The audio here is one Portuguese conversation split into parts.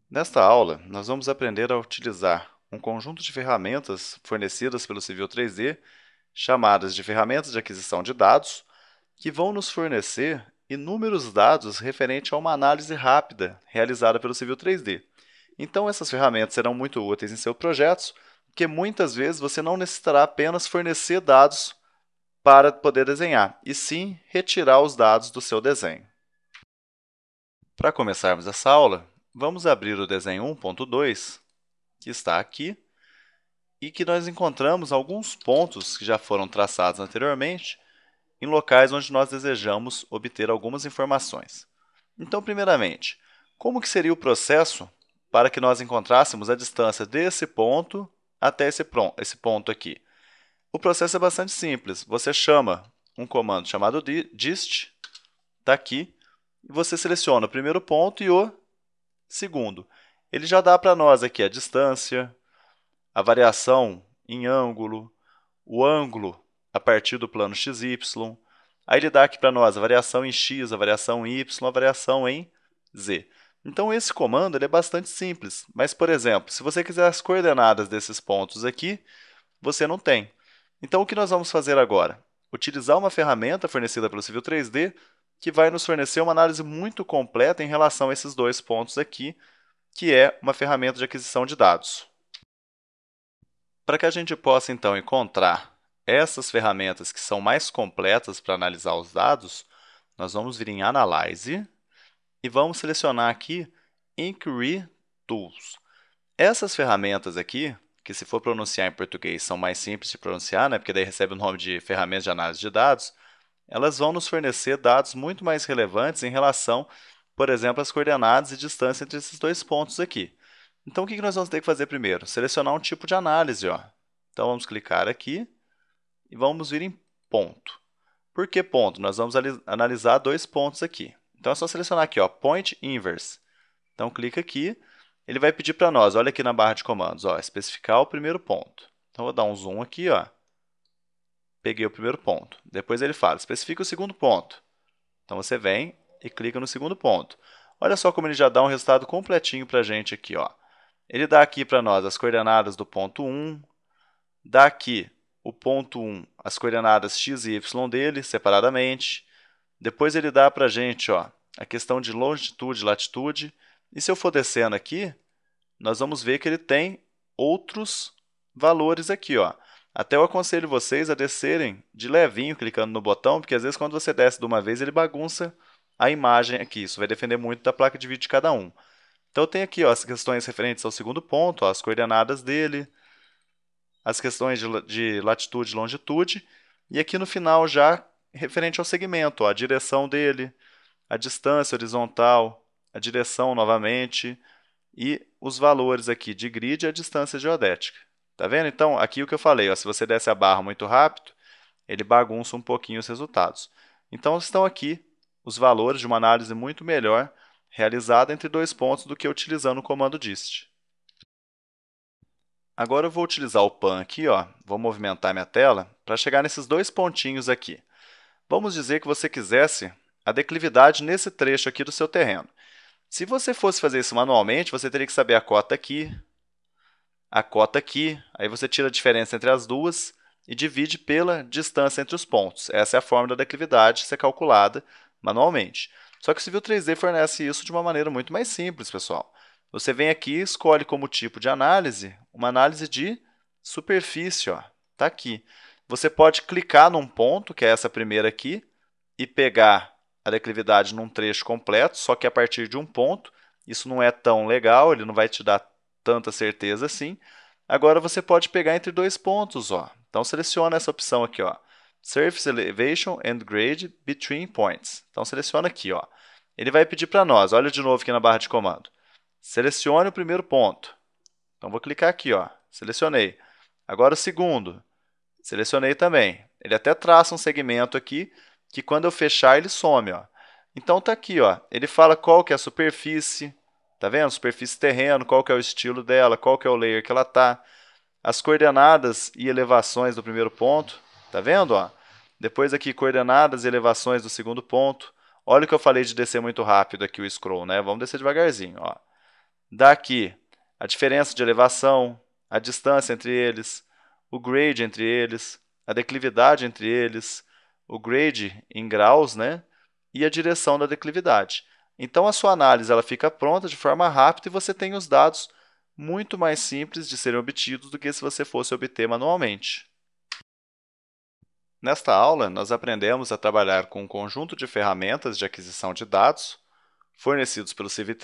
Nesta aula, nós vamos aprender a utilizar um conjunto de ferramentas fornecidas pelo Civil 3D, chamadas de ferramentas de aquisição de dados, que vão nos fornecer inúmeros dados referente a uma análise rápida realizada pelo Civil 3D. Então, essas ferramentas serão muito úteis em seus projetos, porque muitas vezes você não necessitará apenas fornecer dados para poder desenhar, e sim retirar os dados do seu desenho. Para começarmos essa aula, vamos abrir o desenho 1.2, que está aqui, e que nós encontramos alguns pontos que já foram traçados anteriormente em locais onde nós desejamos obter algumas informações. Então, primeiramente, como que seria o processo para que nós encontrássemos a distância desse ponto até esse ponto aqui? O processo é bastante simples. Você chama um comando chamado dist, está aqui, e você seleciona o primeiro ponto e o segundo. Ele já dá para nós aqui a distância, a variação em ângulo, o ângulo a partir do plano XY. Aí ele dá aqui para nós a variação em X, a variação em Y, a variação em Z. Então, esse comando ele é bastante simples, mas, por exemplo, se você quiser as coordenadas desses pontos aqui, você não tem. Então, o que nós vamos fazer agora? Utilizar uma ferramenta fornecida pelo Civil 3D que vai nos fornecer uma análise muito completa em relação a esses dois pontos aqui, que é uma ferramenta de aquisição de dados. Para que a gente possa, então, encontrar essas ferramentas que são mais completas para analisar os dados, nós vamos vir em Analyze e vamos selecionar aqui Inquiry Tools. Essas ferramentas aqui, que se for pronunciar em português são mais simples de pronunciar, né, porque daí recebe o nome de ferramentas de análise de dados, elas vão nos fornecer dados muito mais relevantes em relação, por exemplo, às coordenadas e distância entre esses dois pontos aqui. Então, o que nós vamos ter que fazer primeiro? Selecionar um tipo de análise. Então, vamos clicar aqui e vamos vir em ponto. Por que ponto? Nós vamos analisar dois pontos aqui. Então, é só selecionar aqui, Point Inverse. Então, clica aqui. Ele vai pedir para nós, olha aqui na barra de comandos, especificar o primeiro ponto. Então, vou dar um zoom aqui, peguei o primeiro ponto. Depois ele fala, especifica o segundo ponto. Então, você vem e clica no segundo ponto. Olha só como ele já dá um resultado completinho para a gente aqui. Ele dá aqui para nós as coordenadas do ponto 1, dá aqui o ponto 1, as coordenadas x e y dele, separadamente. Depois ele dá para a gente a questão de longitude e latitude. E se eu for descendo aqui, nós vamos ver que ele tem outros valores aqui. Até eu aconselho vocês a descerem de levinho, clicando no botão, porque às vezes quando você desce de uma vez, ele bagunça a imagem aqui. Isso vai depender muito da placa de vídeo de cada um. Então, eu tenho aqui as questões referentes ao segundo ponto, as coordenadas dele, as questões de latitude e longitude, e aqui no final já referente ao segmento, a direção dele, a distância horizontal, a direção novamente, e os valores aqui de grid e a distância geodética. Tá vendo? Então, aqui o que eu falei, se você desce a barra muito rápido, ele bagunça um pouquinho os resultados. Então, estão aqui os valores de uma análise muito melhor realizada entre dois pontos do que utilizando o comando dist. Agora eu vou utilizar o pan aqui, vou movimentar minha tela para chegar nesses dois pontinhos aqui. Vamos dizer que você quisesse a declividade nesse trecho aqui do seu terreno. Se você fosse fazer isso manualmente, você teria que saber a cota aqui, aí você tira a diferença entre as duas e divide pela distância entre os pontos. Essa é a forma da declividade ser calculada manualmente. Só que o Civil 3D fornece isso de uma maneira muito mais simples, pessoal. Você vem aqui e escolhe como tipo de análise uma análise de superfície. Está aqui. Você pode clicar num ponto, que é essa primeira aqui, e pegar a declividade num trecho completo, só que a partir de um ponto. Isso não é tão legal, ele não vai te dar tanta certeza assim. Agora você pode pegar entre dois pontos. Então seleciona essa opção aqui, Surface Elevation and Grade Between Points. Então seleciona aqui. Ele vai pedir para nós, olha de novo aqui na barra de comando. Selecione o primeiro ponto. Então vou clicar aqui, selecionei. Agora o segundo, selecionei também. Ele até traça um segmento aqui que quando eu fechar ele some. Então está aqui, ele fala qual que é a superfície, tá vendo? Superfície terreno, qual que é o estilo dela, qual que é o layer que ela está, as coordenadas e elevações do primeiro ponto, tá vendo? Depois aqui, coordenadas e elevações do segundo ponto. Olha o que eu falei de descer muito rápido aqui o scroll, né? Vamos descer devagarzinho, ó. Daqui, a diferença de elevação, a distância entre eles, o grade entre eles, a declividade entre eles, o grade em graus, né? E a direção da declividade. Então, a sua análise ela fica pronta de forma rápida e você tem os dados muito mais simples de serem obtidos do que se você fosse obter manualmente. Nesta aula, nós aprendemos a trabalhar com um conjunto de ferramentas de aquisição de dados fornecidos pelo Civil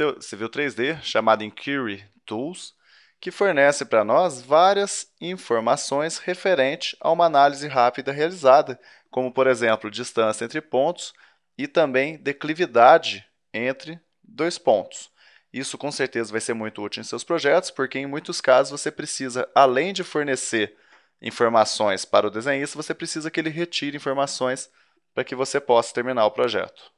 3D, chamado Inquiry Tools, que fornece para nós várias informações referentes a uma análise rápida realizada, como, por exemplo, distância entre pontos e também declividade entre dois pontos. Isso com certeza vai ser muito útil em seus projetos, porque em muitos casos você precisa, além de fornecer informações para o desenhista, você precisa que ele retire informações para que você possa terminar o projeto.